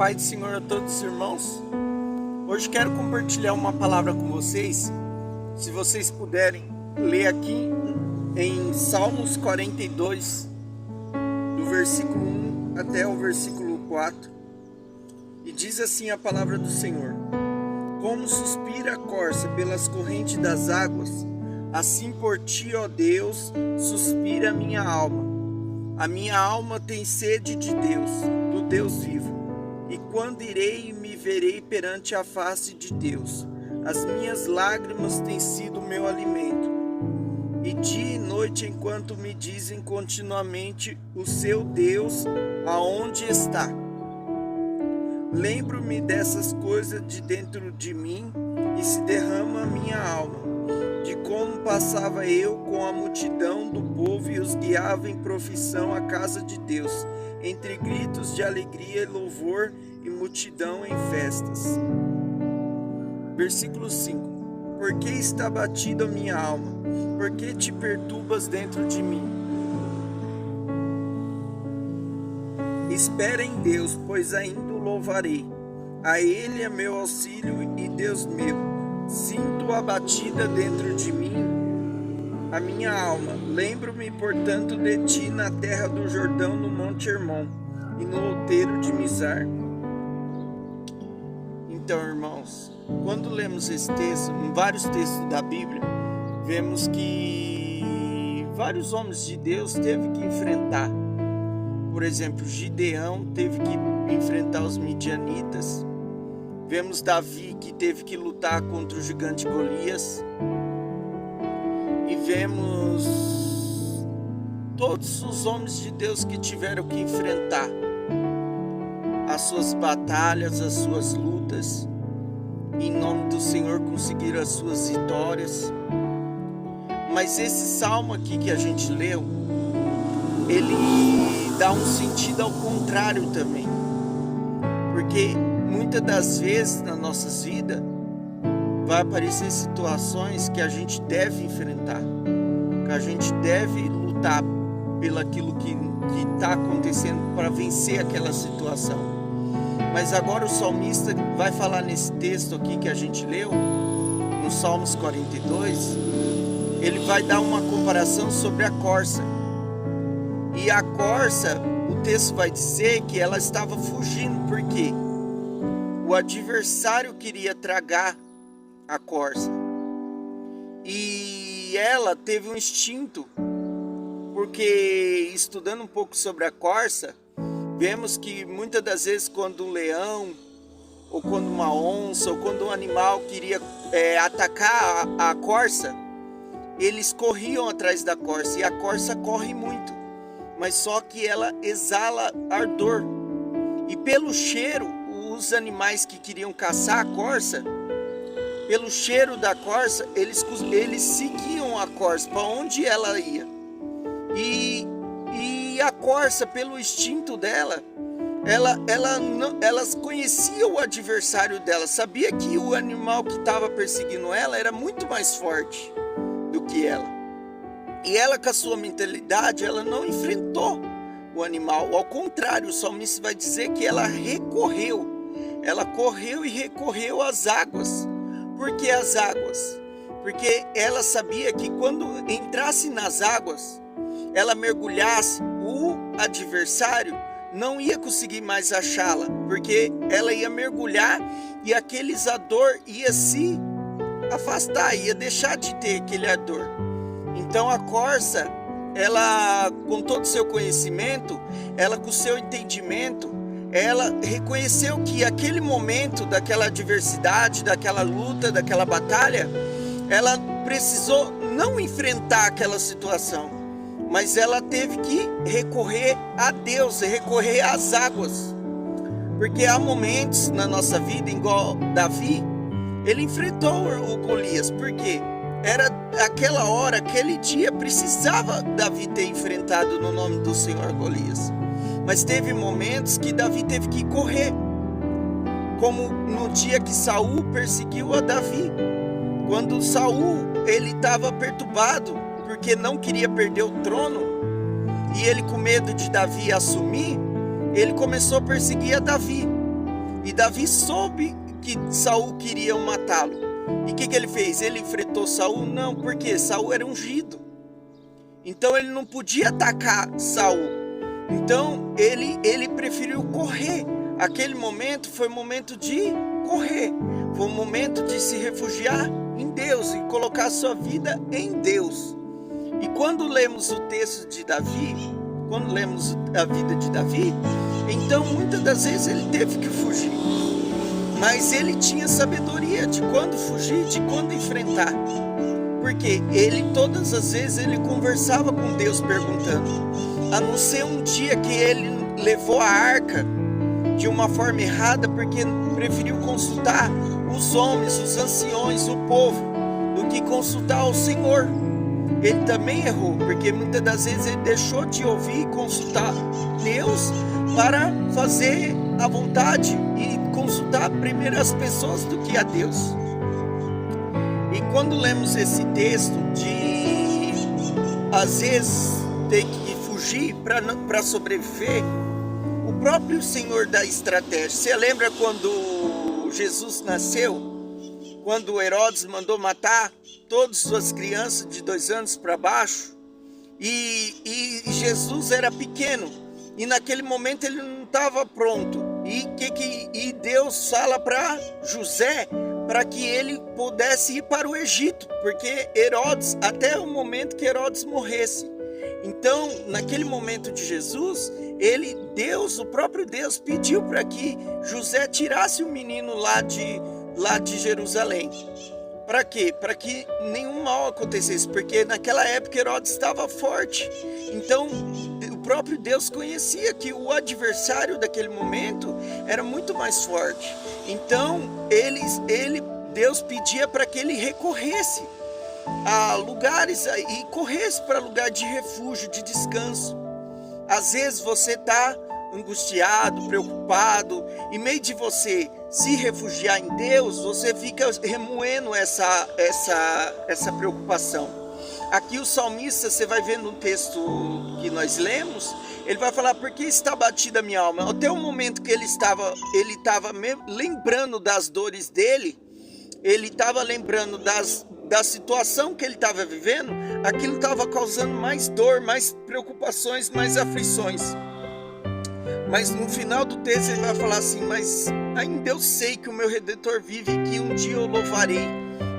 paz do Senhor a todos os irmãos. Hoje quero compartilhar uma palavra com vocês. Se vocês puderem ler aqui em Salmos 42, do versículo 1 até o versículo 4. E diz assim a palavra do Senhor: Como suspira a corça pelas correntes das águas, assim por ti, ó Deus, suspira a minha alma. A minha alma tem sede de Deus, do Deus vivo. E quando irei e me verei perante a face de Deus? As minhas lágrimas têm sido meu alimento. E dia e noite, enquanto me dizem continuamente: o seu Deus aonde está? Lembro-me dessas coisas de dentro de mim e se derrama a minha alma, de como passava eu com a multidão do povo e os guiava em profissão à casa de Deus, entre gritos de alegria e louvor e multidão em festas. Versículo 5: Por que está batida a minha alma? Por que te perturbas dentro de mim? Espera em Deus, pois ainda o louvarei. A Ele é meu auxílio e Deus meu. Sinto a batida dentro de mim, a minha alma. Lembro-me, portanto, de ti na terra do Jordão, no Monte Hermon e no outeiro de Mizar. Então, irmãos, quando lemos esse texto, em vários textos da Bíblia, vemos que vários homens de Deus teve que enfrentar. Por exemplo, Gideão teve que enfrentar os midianitas. Vemos Davi que teve que lutar contra o gigante Golias. E vemos todos os homens de Deus que tiveram que enfrentar as suas batalhas, as suas lutas. Em nome do Senhor conseguiram as suas vitórias. Mas esse salmo aqui que a gente leu, ele dá um sentido ao contrário também. Porque muitas das vezes nas nossas vidas vai aparecer situações que a gente deve enfrentar, que a gente deve lutar pelaquilo que está acontecendo para vencer aquela situação. Mas agora o salmista vai falar nesse texto aqui que a gente leu, no Salmos 42, ele vai dar uma comparação sobre a corça. E a corça, o texto vai dizer que ela estava fugindo, porque o adversário queria tragar a corça. E ela teve um instinto, porque estudando um pouco sobre a corça, vemos que muitas das vezes quando um leão, ou quando uma onça, ou quando um animal queria atacar a corça, eles corriam atrás da corça, e a corça corre muito, mas só que ela exala ardor. E pelo cheiro, os animais que queriam caçar a corça, pelo cheiro da corça, eles seguiam a corça para onde ela ia. E a corça, pelo instinto dela, ela conhecia o adversário dela, sabia que o animal que estava perseguindo ela era muito mais forte do que ela. E ela, com a sua mentalidade, ela não enfrentou o animal. Ao contrário, o salmista vai dizer que ela recorreu. Ela correu e recorreu às águas. Por que as águas? Porque ela sabia que quando entrasse nas águas, ela mergulhasse, o adversário não ia conseguir mais achá-la, porque ela ia mergulhar e aquele ardor ia se afastar, ia deixar de ter aquele ardor. Então a corça, ela, com todo o seu conhecimento, ela com o seu entendimento, ela reconheceu que aquele momento daquela adversidade, daquela luta, daquela batalha, ela precisou não enfrentar aquela situação, mas ela teve que recorrer a Deus, recorrer às águas. Porque há momentos na nossa vida, igual Davi, ele enfrentou o Golias. Por quê? Era aquela hora, aquele dia, precisava Davi ter enfrentado no nome do Senhor Golias. Mas teve momentos que Davi teve que correr, como no dia que Saul perseguiu a Davi. Quando Saul, ele estava perturbado, porque não queria perder o trono, e ele, com medo de Davi assumir, ele começou a perseguir a Davi. E Davi soube que Saul queria matá-lo. E o que ele fez? Ele enfrentou Saul? Não, porque Saul era ungido. Então ele não podia atacar Saul. Então ele preferiu correr. Aquele momento foi um momento de correr. Foi um momento de se refugiar em Deus e colocar sua vida em Deus. E quando lemos o texto de Davi, quando lemos a vida de Davi, então muitas das vezes ele teve que fugir. Mas ele tinha sabedoria de quando fugir, de quando enfrentar. Porque ele, todas as vezes, ele conversava com Deus perguntando. A não ser um dia que ele levou a arca de uma forma errada, porque preferiu consultar os homens, os anciões, o povo, do que consultar o Senhor. Ele também errou, porque muitas das vezes ele deixou de ouvir e consultar Deus para fazer a vontade e consultar primeiro as pessoas do que a Deus. E quando lemos esse texto de às vezes ter que fugir para sobreviver, o próprio Senhor dá estratégia. Você lembra quando Jesus nasceu? Quando Herodes mandou matar todas as suas crianças de 2 anos para baixo, e Jesus era pequeno, e naquele momento ele não estava pronto, e Deus fala para José para que ele pudesse ir para o Egito, porque Herodes, até o momento que Herodes morresse. Então, naquele momento de Jesus, o próprio Deus pediu para que José tirasse o menino lá de Jerusalém. Para quê? Para que nenhum mal acontecesse, porque naquela época Herodes estava forte. Então, o próprio Deus conhecia que o adversário daquele momento era muito mais forte. Então, Deus pedia para que ele recorresse a lugares e corresse para lugar de refúgio, de descanso. Às vezes você está angustiado, preocupado, em meio de você se refugiar em Deus, você fica remoendo essa preocupação. Aqui o salmista, você vai ver no texto que nós lemos, ele vai falar: porque está batida a minha alma. Até o momento que ele estava lembrando das dores dele, ele estava lembrando da situação que ele estava vivendo, aquilo estava causando mais dor, mais preocupações, mais aflições. Mas no final do texto ele vai falar assim: mas ainda eu sei que o meu Redentor vive e que um dia eu louvarei.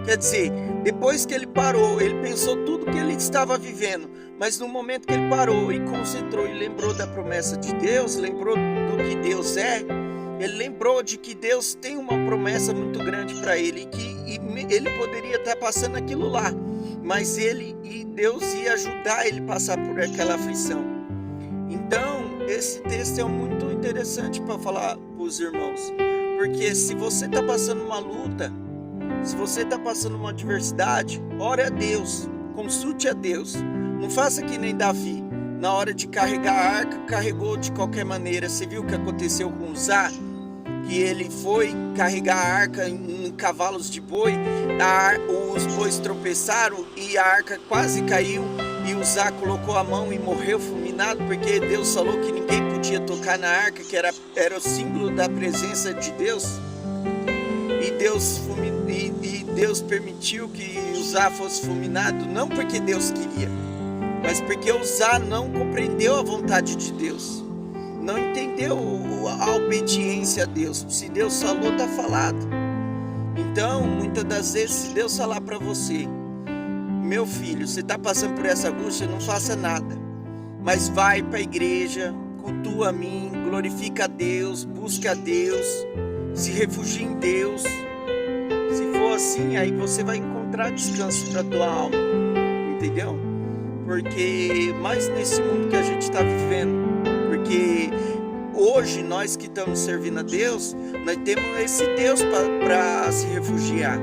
Quer dizer, depois que ele parou, ele pensou tudo que ele estava vivendo, mas no momento que ele parou e concentrou e lembrou da promessa de Deus, lembrou do que Deus é, ele lembrou de que Deus tem uma promessa muito grande para ele, e que ele poderia estar passando aquilo lá, mas Deus ia ajudar ele a passar por aquela aflição. Então, esse texto é muito interessante para falar para os irmãos, porque se você está passando uma luta, se você está passando uma adversidade, ore a Deus, consulte a Deus. Não faça que nem Davi, na hora de carregar a arca, carregou de qualquer maneira. Você viu o que aconteceu com Uzá? Que ele foi carregar a arca em cavalos de boi, os bois tropeçaram e a arca quase caiu, e Uzá colocou a mão e morreu fulminado, porque Deus falou que ninguém podia tocar na arca, que era o símbolo da presença de Deus. E Deus permitiu que Uzá fosse fulminado, não porque Deus queria, mas porque Uzá não compreendeu a vontade de Deus, não entendeu a obediência a Deus. Se Deus falou, está falado. Então, muitas das vezes, se Deus falar para você: meu filho, você está passando por essa angústia, não faça nada, mas vai para a igreja, cultua a mim, glorifica a Deus, busca a Deus, se refugia em Deus. Se for assim, aí você vai encontrar descanso para a tua alma, entendeu? Porque mais nesse mundo que a gente está vivendo, porque hoje nós que estamos servindo a Deus, nós temos esse Deus para se refugiar.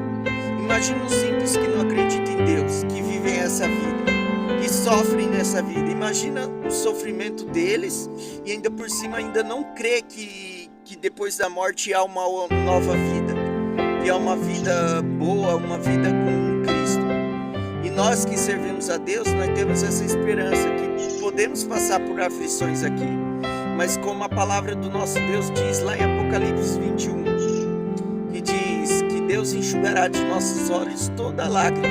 Imagina os simples que não acreditam em Deus, que vivem essa vida, que sofrem nessa vida. Imagina o sofrimento deles e ainda por cima ainda não crê que depois da morte há uma nova vida, que há uma vida boa, uma vida com Cristo. E nós que servimos a Deus, nós temos essa esperança que podemos passar por aflições aqui, mas como a palavra do nosso Deus diz lá em Apocalipse 21, que diz que Deus enxugará de nossos olhos toda lágrima,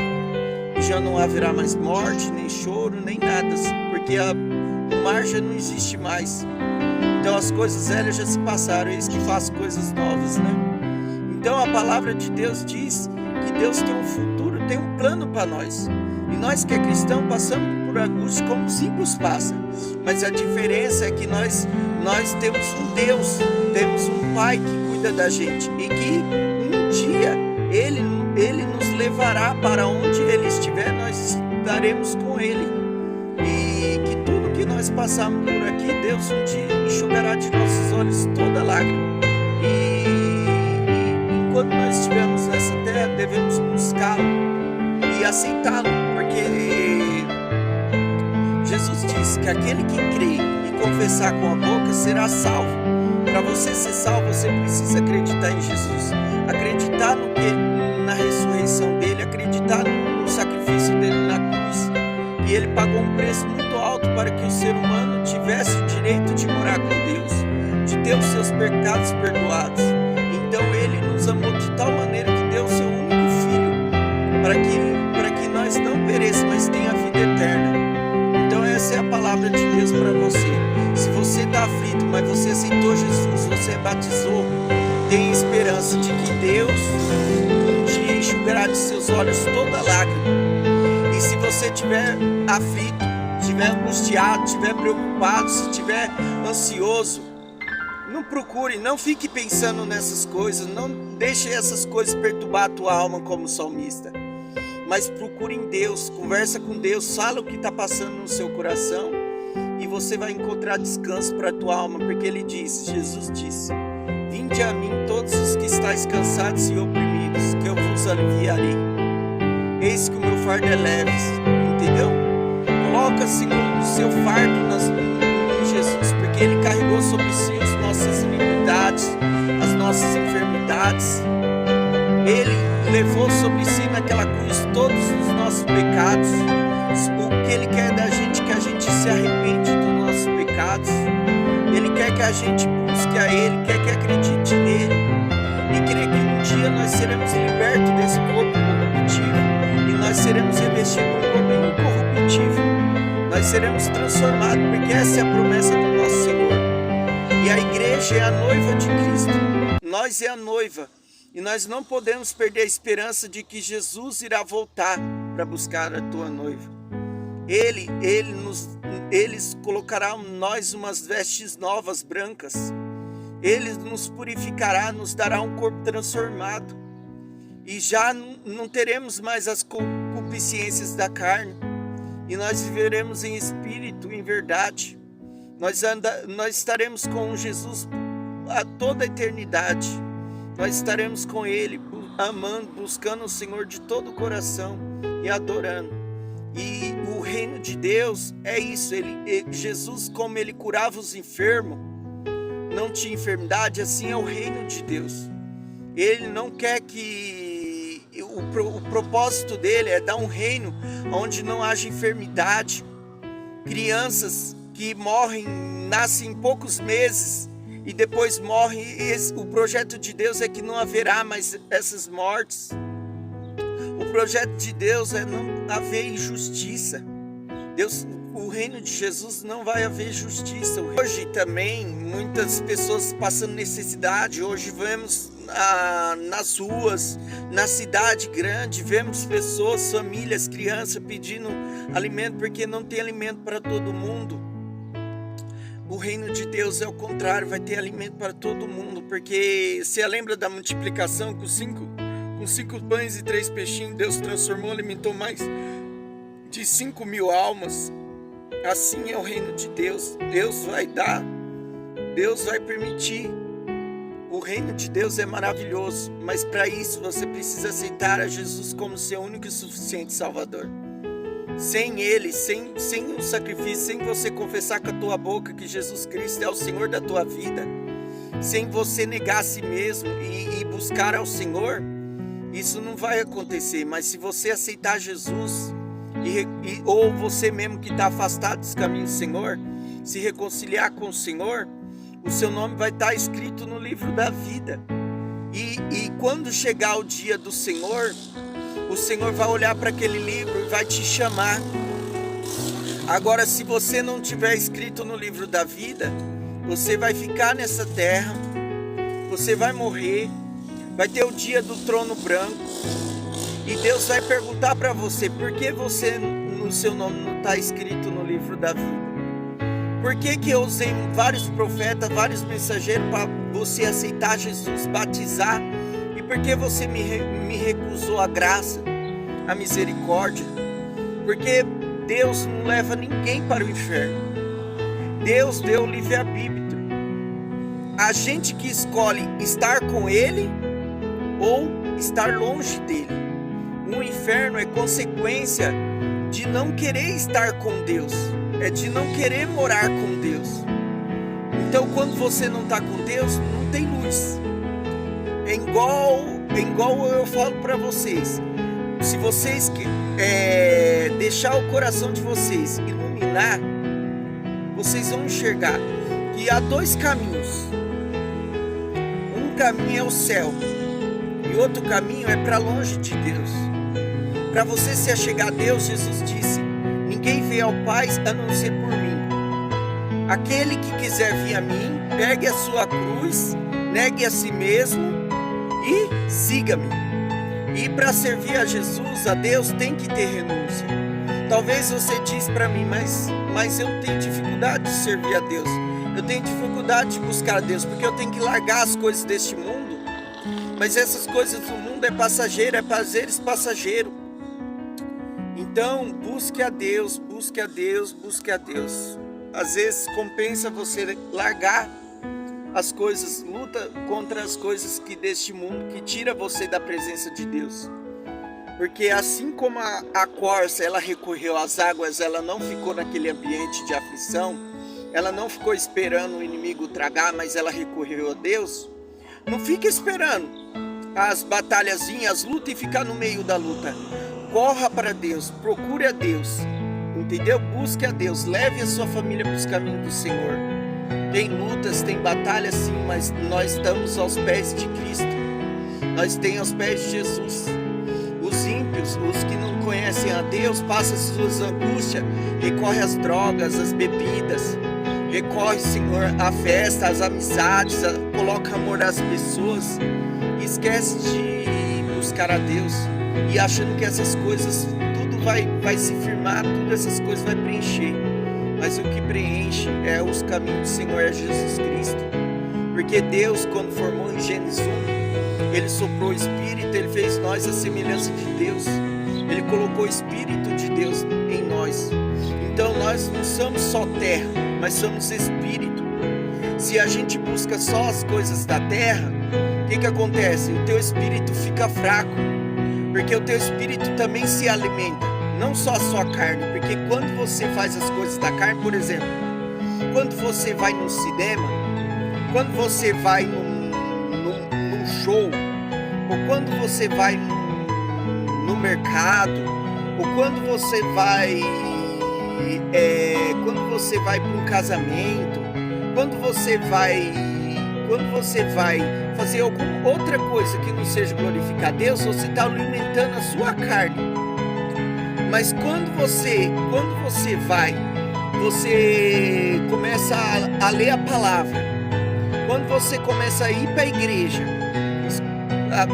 e já não haverá mais morte, nem choro, nem nada, porque o mar já não existe mais. Então as coisas velhas já se passaram, eis que faço coisas novas, né? Então a palavra de Deus diz que Deus tem um futuro, tem um plano para nós. E nós que é cristão passamos por angústia como os ímpios passam. Mas a diferença é que nós temos um Deus, temos um Pai que cuida da gente. E que um dia Ele nos levará para onde Ele estiver, nós estaremos com Ele. E que tudo que nós passamos por aqui, Deus um dia enxugará de nossos olhos toda lágrima. E enquanto nós estivermos nessa terra, devemos buscá-lo e aceitá-lo, porque Jesus disse que aquele que crê e confessar com a boca será salvo. Para você ser salvo, você precisa acreditar em Jesus, acreditar na ressurreição dele, acreditar no sacrifício dele na cruz. E ele pagou um preço muito alto para que o ser humano tivesse o direito de morar com Deus, de ter os seus pecados perdoados. Então ele nos amou de tal maneira que deu o seu único filho, para que nós não pereçamos, mas tenha a vida eterna. Então essa é a palavra de Deus para você. Se você está aflito, mas você aceitou Jesus, você batizou, tenha esperança de que Deus um dia enxugará de seus olhos toda lágrima. E se você estiver aflito, estiver angustiado, estiver preocupado, se estiver ansioso, não procure, não fique pensando nessas coisas, não deixe essas coisas perturbar a tua alma como salmista. Mas procure em Deus, conversa com Deus, fala o que está passando no seu coração e você vai encontrar descanso para a tua alma, porque Ele disse, Jesus disse: vinde a mim todos os que estáis cansados e oprimidos, que eu vos aliviarei. Eis que o meu fardo é leve, entendeu? Coloca, Senhor, o seu fardo em Jesus, porque Ele carregou sobre si as nossas iniquidades, as nossas enfermidades. Ele levou sobre si naquela cruz todos os nossos pecados. O que Ele quer da gente, que a gente se arrepende dos nossos pecados. Ele quer que a gente busque a Ele, quer que acredite nele. E crê que um dia nós seremos libertos desse corpo corruptível e nós seremos revestidos com um corpo incorruptível. Nós seremos transformados, porque essa é a promessa do nosso Senhor. E a igreja é a noiva de Cristo. Nós é a noiva. E nós não podemos perder a esperança de que Jesus irá voltar para buscar a tua noiva. Eles colocarão em nós umas vestes novas, brancas. Ele nos purificará, nos dará um corpo transformado. E já não teremos mais as concupiscências da carne. E nós viveremos em espírito, em verdade. Nós estaremos com Jesus a toda a eternidade. Nós estaremos com Ele, amando, buscando o Senhor de todo o coração e adorando. E o reino de Deus é isso. Jesus, como Ele curava os enfermos, não tinha enfermidade, assim é o reino de Deus. Ele não quer que... O propósito dele é dar um reino onde não haja enfermidade. Crianças que morrem, nascem em poucos meses e depois morrem. O projeto de Deus é que não haverá mais essas mortes. O projeto de Deus é não haver injustiça. O reino de Jesus não vai haver justiça. Hoje também muitas pessoas passando necessidade. Hoje vemos nas ruas, na cidade grande, vemos pessoas, famílias, crianças pedindo alimento porque não tem alimento para todo mundo. O reino de Deus é o contrário, vai ter alimento para todo mundo, porque você lembra da multiplicação com 5 pães e 3 peixinhos, Deus transformou, alimentou mais de 5.000 almas. Assim é o reino de Deus. Deus vai dar, Deus vai permitir. O reino de Deus é maravilhoso, mas para isso você precisa aceitar a Jesus como seu único e suficiente Salvador. Sem Ele, sem o sacrifício, sem você confessar com a tua boca que Jesus Cristo é o Senhor da tua vida, sem você negar a si mesmo e buscar ao Senhor, isso não vai acontecer. Mas se você aceitar Jesus, ou você mesmo que está afastado dos caminhos do Senhor, se reconciliar com o Senhor, o seu nome vai estar escrito no livro da vida. E quando chegar o dia do Senhor, o Senhor vai olhar para aquele livro e vai te chamar. Agora, se você não tiver escrito no livro da vida, você vai ficar nessa terra, você vai morrer, vai ter o dia do trono branco, e Deus vai perguntar para você, por que no seu nome não está escrito no livro da vida? Por que eu usei vários profetas, vários mensageiros para você aceitar Jesus, batizar? E por que você me recusou a graça, a misericórdia? Porque Deus não leva ninguém para o inferno. Deus deu o livre-arbítrio. A gente que escolhe estar com Ele ou estar longe dele. O inferno é consequência de não querer estar com Deus. É de não querer morar com Deus. Então, quando você não está com Deus, não tem luz. É igual eu falo para vocês. Se vocês deixar o coração de vocês iluminar, vocês vão enxergar que há dois caminhos. Um caminho é o céu e outro caminho é para longe de Deus. Para você se achegar a Deus, Jesus disse: ninguém vê ao Pai a não ser por mim. Aquele que quiser vir a mim, pegue a sua cruz, negue a si mesmo e siga-me. E para servir a Jesus, a Deus, tem que ter renúncia. Talvez você diz para mim, mas eu tenho dificuldade de servir a Deus. Eu tenho dificuldade de buscar a Deus, porque eu tenho que largar as coisas deste mundo. Mas essas coisas do mundo é passageiro, é prazeres passageiro. Então, busque a Deus, busque a Deus, busque a Deus. Às vezes compensa você largar as coisas, luta contra as coisas que deste mundo, que tira você da presença de Deus. Porque assim como a corça, ela recorreu às águas, ela não ficou naquele ambiente de aflição, ela não ficou esperando o inimigo tragar, mas ela recorreu a Deus. Não fica esperando as batalhazinhas, as lutas e ficar no meio da luta. Corra para Deus, procure a Deus, entendeu? Busque a Deus, leve a sua família para os caminhos do Senhor. Tem lutas, tem batalhas sim, mas nós estamos aos pés de Cristo. Nós estamos aos pés de Jesus. Os ímpios, os que não conhecem a Deus, passam suas angústias, recorre às drogas, às bebidas, recorre, Senhor, à festa, às amizades, coloca amor nas pessoas, e esquece de buscar a Deus. E achando que essas coisas, tudo vai se firmar, todas essas coisas vai preencher. Mas o que preenche é os caminhos do Senhor, é Jesus Cristo. Porque Deus, quando formou em Gênesis 1, Ele soprou o Espírito, Ele fez nós a semelhança de Deus. Ele colocou o Espírito de Deus em nós. Então nós não somos só terra, mas somos Espírito. Se a gente busca só as coisas da terra, o que acontece? O teu Espírito fica fraco. Porque o teu espírito também se alimenta, não só a sua carne. Porque quando você faz as coisas da carne, por exemplo, quando você vai no cinema, quando você vai num show, ou quando você vai no mercado, ou quando você vai para um casamento, quando você vai fazer alguma outra coisa que não seja glorificar a Deus, você está alimentando a sua carne. Mas quando você começa a ler a palavra, quando você começa a ir para a igreja,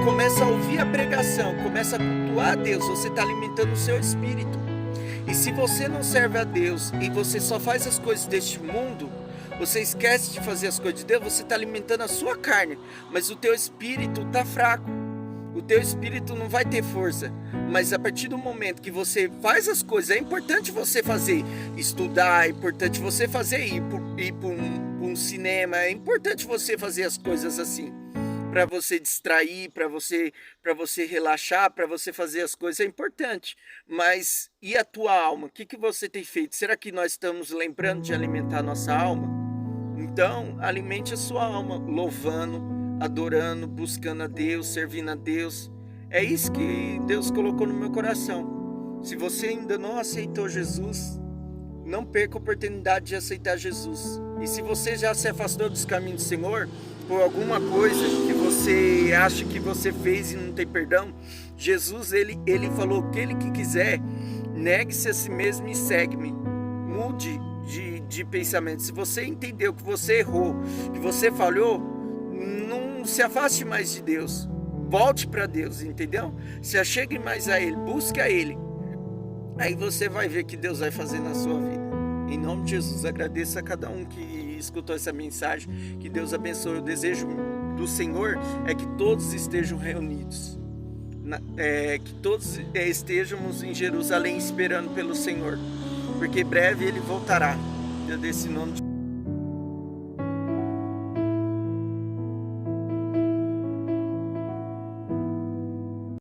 começa a ouvir a pregação, começa a cultuar a Deus, você está alimentando o seu espírito. E se você não serve a Deus e você só faz as coisas deste mundo, você esquece de fazer as coisas de Deus, você está alimentando a sua carne, mas o teu espírito está fraco. O teu espírito não vai ter força. Mas a partir do momento que você faz as coisas, é importante você fazer, estudar, é importante você fazer, ir para um cinema, é importante você fazer as coisas assim, para você distrair, para você relaxar, para você fazer as coisas, é importante. Mas e a tua alma? O que você tem feito? Será que nós estamos lembrando de alimentar a nossa alma? Então, alimente a sua alma, louvando, adorando, buscando a Deus, servindo a Deus. É isso que Deus colocou no meu coração. Se você ainda não aceitou Jesus, não perca a oportunidade de aceitar Jesus. E se você já se afastou dos caminhos do Senhor, por alguma coisa que você acha que você fez e não tem perdão, Jesus, ele falou que ele que quiser, negue-se a si mesmo e segue-me. Mude de pensamento. Se você entendeu que você errou, que você falhou, não se afaste mais de Deus. Volte para Deus, entendeu? Se achegue mais a Ele, busque a Ele. Aí você vai ver que Deus vai fazer na sua vida. Em nome de Jesus, agradeço a cada um que escutou essa mensagem. Que Deus abençoe. O desejo do Senhor é que todos estejam reunidos. Que todos estejamos em Jerusalém esperando pelo Senhor. Porque breve Ele voltará. Eu desse nome de